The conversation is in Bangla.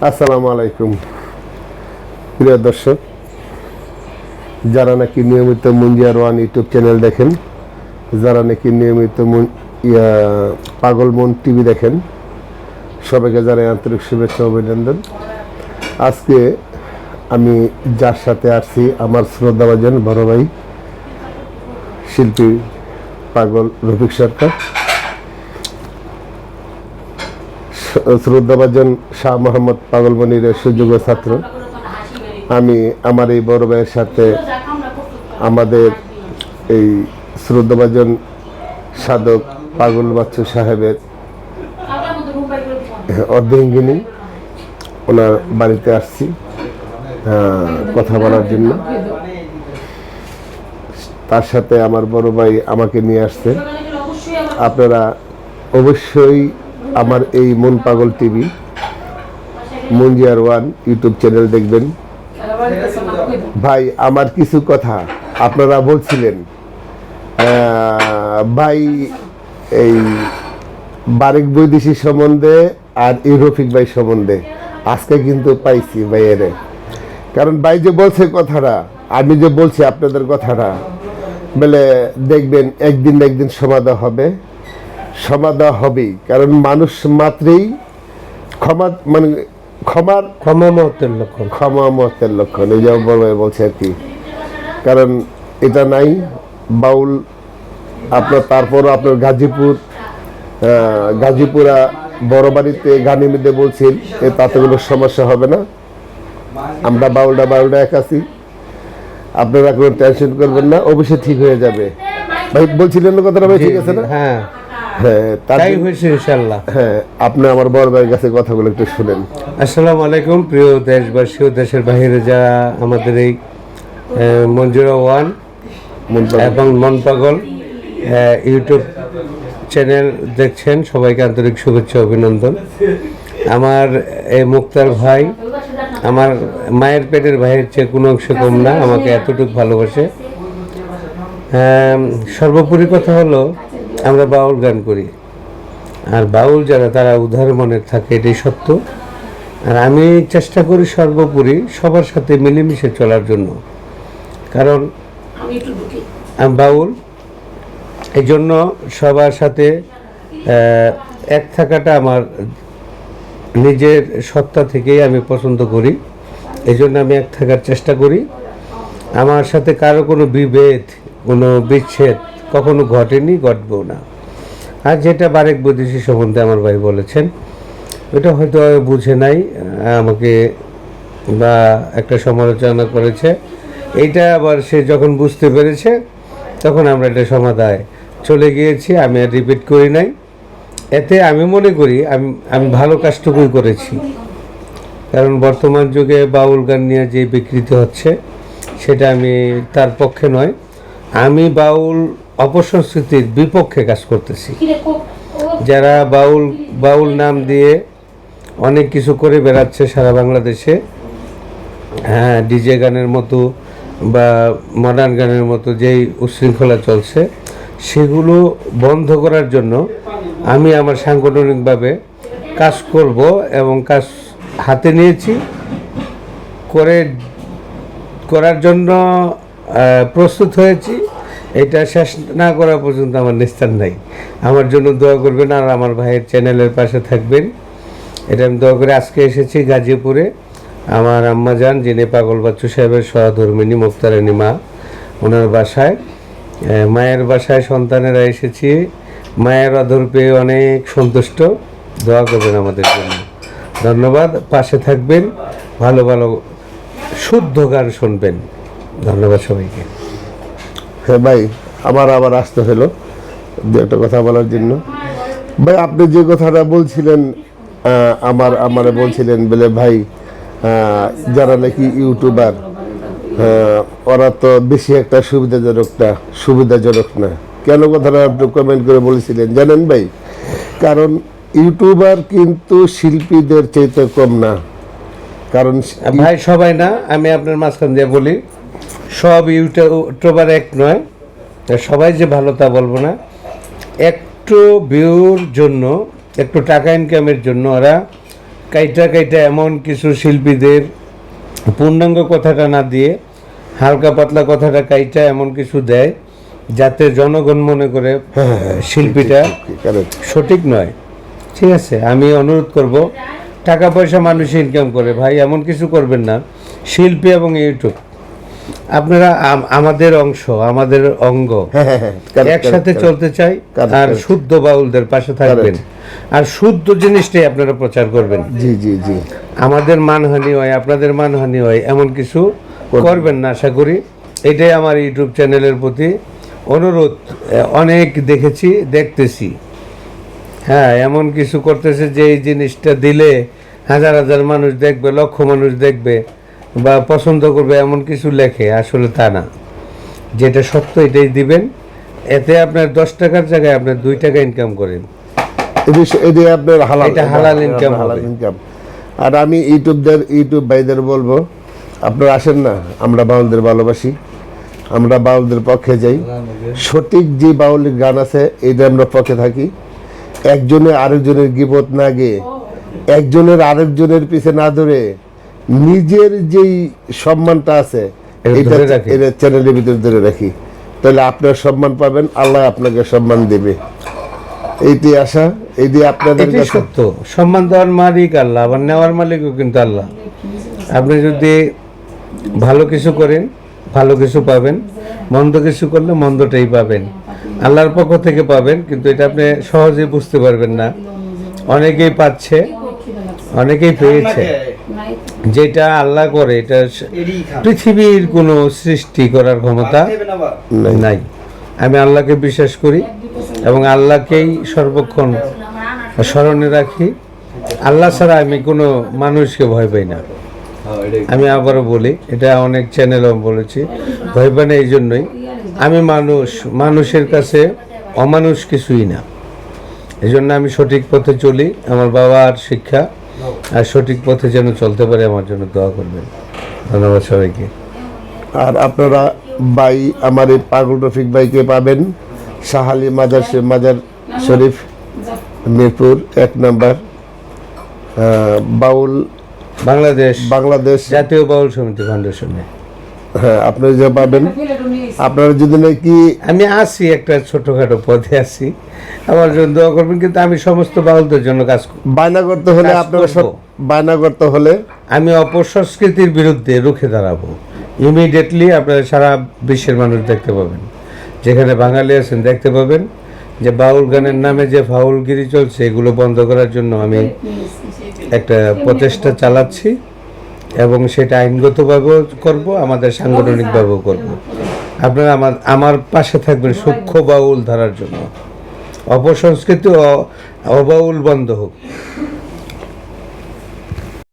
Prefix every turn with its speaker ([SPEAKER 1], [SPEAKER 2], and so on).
[SPEAKER 1] আসসালামু আলাইকুম প্রিয় দর্শক, যারা নাকি নিয়মিত মুঞ্জিয়ার ওয়ান ইউটিউব চ্যানেল দেখেন, যারা নাকি নিয়মিত পাগল মন টিভি দেখেন, সবাইকে জানাই আন্তরিক শুভেচ্ছা অভিনন্দন। আজকে আমি যার সাথে আসছি, আমার শ্রদ্ধাভাজন বড় ভাই শিল্পী পাগল রফিক সরকার, শ্রদ্ধাভাজন শাহ মোহাম্মদ পাগল মনিরের সুযোগ্য ছাত্র। আমি আমার এই বড় ভাইয়ের সাথে আমাদের এই শ্রদ্ধাভাজন সাধক পাগল বাচ্চু সাহেবের অর্ধেঙ্গিনী ওনার বাড়িতে আসছি কথা বলার জন্য। তার সাথে আমার বড় ভাই আমাকে নিয়ে আসছে। আপনারা অবশ্যই আমার এই মন পাগল টিভি মুঞ্জিয়ার ওয়ান ইউটিউব চ্যানেল দেখবেন। ভাই, আমার কিছু কথা আপনারা বলছিলেন, ভাই এই বারেক বৈদেশি সম্বন্ধে আর এই রফিক ভাই সম্বন্ধে আজকে কিন্তু পাইছি ভাইয়ের। কারণ ভাই যে বলছে কথাটা, আমি যে বলছি আপনাদের কথাটা, বলে দেখবেন একদিন না একদিন সমাধান হবে, সমাধান হবেই। কারণ মানুষ মাত্রেই ক্ষমা মহত্বের লক্ষণ, এই যে বড় ভাই বলছে আর কি। কারণ এটা নাই বাউল আপনার, তারপরও আপনার গাজীপুরা বড় বাড়িতে গানের মধ্যে বলছেন তাতে কোনো সমস্যা হবে না, আমরা বাউলটা এক আছি, আপনারা কোনো টেনশন করবেন না, অবশ্যই ঠিক হয়ে যাবে। ভাই বলছিলেন না কথাটা, ভাই ঠিক আছে না?
[SPEAKER 2] হ্যাঁ
[SPEAKER 1] হ্যাঁ, তাই
[SPEAKER 2] হয়েছে ইনশাআল্লাহ।
[SPEAKER 1] হ্যাঁ, আপনি আমার বড় ভাইয়ের কাছে কথাগুলো একটু শুনেন।
[SPEAKER 2] আসসালামু আলাইকুম প্রিয় দেশবাসী ও দেশের বাইরে যারা আমাদের এই মঞ্জুরা ওয়ান এবং মন পাগল ইউটিউব চ্যানেল দেখছেন, সবাইকে আন্তরিক শুভেচ্ছা অভিনন্দন। আমার এই মুক্তার ভাই আমার মায়ের পেটের ভাইয়ের চেয়ে কোনো অংশে কম না, আমাকে এতটুকু ভালোবাসে। সর্বোপরি কথা হলো, আমরা বাউল গান করি, আর বাউল যারা তারা উদার মনের থাকে, এটাই সত্য। আর আমি চেষ্টা করি সর্বোপরি সবার সাথে মিলেমিশে চলার জন্য, কারণ আমি বাউল, এই জন্য সবার সাথে এক থাকাটা আমার নিজের সত্তা থেকেই আমি পছন্দ করি। এই জন্য আমি এক থাকার চেষ্টা করি। আমার সাথে কারো কোনো বিভেদ, কোনো বিচ্ছেদ কখনো ঘটেনি, ঘটবেও না। আর যেটা বারেক বৈদেশি সম্বন্ধে আমার ভাই বলেছেন, ওটা হয়তো বুঝে নাই আমাকে, বা একটা সমালোচনা করেছে। এইটা আবার সে যখন বুঝতে পেরেছে, তখন আমরা এটা সমাধায় চলে গিয়েছি। আমি আর রিপিট করি নাই। এতে আমি মনে করি আমি ভালো কাজটুকুই করেছি। কারণ বর্তমান যুগে বাউল গান নিয়ে যে বিকৃতি হচ্ছে, সেটা আমি তার পক্ষে নয়। আমি বাউল অপসংস্কৃতির বিপক্ষে কাজ করতেছি। যারা বাউল নাম দিয়ে অনেক কিছু করে বেড়াচ্ছে সারা বাংলাদেশে, হ্যাঁ, ডিজে গানের মতো বা মডার্ন গানের মতো যেই উচ্ছৃঙ্খলা চলছে, সেগুলো বন্ধ করার জন্য আমি আমার সাংগঠনিকভাবে কাজ করব এবং কাজ হাতে নিয়েছি, করার জন্য প্রস্তুত হয়েছি। এটা শেষ না করা পর্যন্ত আমার নিস্তার নাই। আমার জন্য দোয়া করবেন আর আমার ভাইয়ের চ্যানেলের পাশে থাকবেন, এটা আমি দোয়া করে। আজকে এসেছি গাজীপুরে আমার আম্মা যান, যিনি পাগল বাচ্চু সাহেবের সহধর্মিনী মুক্তারানী মা, ওনার বাসায়, মায়ের বাসায় সন্তানেরা এসেছি। মায়ের আদর পেয়ে অনেক সন্তুষ্ট। দোয়া করবেন আমাদের জন্য। ধন্যবাদ। পাশে থাকবেন, ভালো ভালো শুদ্ধ গান শুনবেন। ধন্যবাদ সবাইকে।
[SPEAKER 1] হ্যাঁ ভাই, আবার আসতে হলো দু একটা কথা বলার জন্য। ভাই, আপনি যে কথাটা বলছিলেন, আমারে বলছিলেন বলে ভাই, যারা নাকি ইউটিউবার, ওরা তো বেশি একটা সুবিধাজনক না। কেন কথাটা আপনি কমেন্ট করে বলেছিলেন জানেন ভাই? কারণ ইউটিউবার কিন্তু শিল্পীদের চাইতে কম না। কারণ
[SPEAKER 2] ভাই সবাই না, আমি আপনার মাঝখান দিয়ে বলি, সব ইউটিউবার এক নয়। সবাই যে ভালো তা বলবো না। একটু ভিউর জন্য, একটু টাকা ইনকামের জন্য ওরা কাইটা কাইটা এমন কিছু শিল্পীদের পূর্ণাঙ্গ কথাটা না দিয়ে হালকা পাতলা কথাটা কাইটা এমন কিছু দেয় যাতে জনগণ মনে করে শিল্পীটা
[SPEAKER 1] Correct.
[SPEAKER 2] সঠিক নয়। ঠিক আছে, আমি অনুরোধ করব, টাকা পয়সা মানুষ ইনকাম করে ভাই, এমন কিছু করবেন না। শিল্পী এবং ইউটিউব আপনারা আমাদের অংশ, আমাদের অঙ্গ,
[SPEAKER 1] Correct,
[SPEAKER 2] একসাথে
[SPEAKER 1] correct,
[SPEAKER 2] চলতে চাই।
[SPEAKER 1] Correct,
[SPEAKER 2] আর
[SPEAKER 1] correct.
[SPEAKER 2] শুদ্ধ বাউলদের পাশে থাকবেন, আর শুদ্ধ জিনিসটাই আপনারা প্রচার করবেন।
[SPEAKER 1] জি জি জি
[SPEAKER 2] আমাদের মানহানি হয়, আপনাদের মানহানি হয়, এমন কিছু করবেন না আশা করি। এটাই আমার ইউটিউব চ্যানেলের প্রতি অনুরোধ। অনেক দেখেছি, দেখতেছি, হ্যাঁ, এমন কিছু করতেছে যে এই জিনিসটা দিলে হাজার হাজার মানুষ দেখবে, লক্ষ মানুষ দেখবে বা পছন্দ করবে, এমন কিছু লেখে। আসলে তা না, যেটা সত্য এটাই দিবেন। এতে আপনার 10 টাকার জায়গায় আপনার 2 টাকা ইনকাম করেন।
[SPEAKER 1] এটি আপনার হালাল,
[SPEAKER 2] এটা হালাল ইনকাম
[SPEAKER 1] হালাল
[SPEAKER 2] হবে।
[SPEAKER 1] ইনকাম। আর আমি ইউটিউব ভাইদের বলবো, আপনারা আসেন না, আমরা বাউলদের ভালোবাসি, আমরা বাউলদের পক্ষে যাই। সঠিক যে বাউলের গান আছে এটা আমরা পক্ষে থাকি। একজনের আরেকজনের গীবত না গেয়ে, একজনের আরেকজনের পিছে না ধরে, নিজের যেই সম্মানটা আছে
[SPEAKER 2] এটা
[SPEAKER 1] এটা
[SPEAKER 2] ধরে রাখি।
[SPEAKER 1] এটা চ্যানেলের ভিতরে ধরে রাখি, তাহলে আপনার সম্মান পাবেন, আল্লাহ আপনাকে সম্মান দেবে। এইটি আশা, এইটি আপনাদের
[SPEAKER 2] এটাই
[SPEAKER 1] কাছে।
[SPEAKER 2] সত্য। সম্মান দেওয়ার মালিক আল্লাহ, আবার নেওয়ার মালিকও কিন্তু আল্লাহ। আপনি যদি ভালো কিছু করেন, ভালো কিছু পাবেন, মন্দ কিছু করলে মন্দটাই পাবেন, আল্লাহর পক্ষ থেকে পাবেন। কিন্তু এটা আপনি সহজে বুঝতে পারবেন না। অনেকেই পাচ্ছে, অনেকেই পেয়েছে। যেটা আল্লাহ করে, এটা পৃথিবীর কোনো সৃষ্টি করার ক্ষমতা নাই। আমি আল্লাহকে বিশ্বাস করি এবং আল্লাহকেই সর্বক্ষণ স্মরণে রাখি। আল্লাহ ছাড়া আমি কোনো মানুষকে ভয় পাই না। আমি আবারও বলি, এটা অনেক চ্যানেলও বলেছি, ভয় পাই না এই জন্যই, আমি মানুষের কাছে অমানুষ কিছুই না। এই জন্য আমি সঠিক পথে চলি। আমার বাবার শিক্ষা, আর সঠিক পথে যেন চলতে পারে, আমার জন্য দোয়া করবেন। ধন্যবাদ সবাইকে।
[SPEAKER 1] আর আপনারা ভাই, আমার এই পাগল রফিক ভাইকে পাবেন শাহালি মাজার শরীফ, মিরপুর 1 নম্বর, বাউল বাংলাদেশ।
[SPEAKER 2] জাতীয় বাউল সমিতি ফাউন্ডেশনে।
[SPEAKER 1] হ্যাঁ, আপনারা যে পাবেন, আপনারা যদি নাকি
[SPEAKER 2] আমি আছি একটা ছোটখাটো পদে আছি, আমার জন্য দোয়া করবেন। কিন্তু আমি সমস্ত বাউলদের জন্য কাজ করব।
[SPEAKER 1] বায়না করতে হলে,
[SPEAKER 2] কাজ
[SPEAKER 1] আপনারা
[SPEAKER 2] করব।
[SPEAKER 1] বায়না করতে হলে
[SPEAKER 2] আমি অপসংস্কৃতির বিরুদ্ধে রুখে দাঁড়াবো। ইমিডিয়েটলি আপনারা সারা বিশ্বের মানুষ দেখতে পাবেন, যেখানে বাঙালি আছেন দেখতে পাবেন যে বাউল গানের নামে যে ফাউলগিরি চলছে, এগুলো বন্ধ করার জন্য আমি একটা প্রচেষ্টা চালাচ্ছি এবং সেটা আইনগতভাবেও করব, আমাদের সাংগঠনিকভাবেও করব। আপনারা আমার পাশে থাকবেন সূক্ষ্ম বাউল ধারার জন্য। অপসংস্কৃতি ও অবাউল বন্ধ হোক।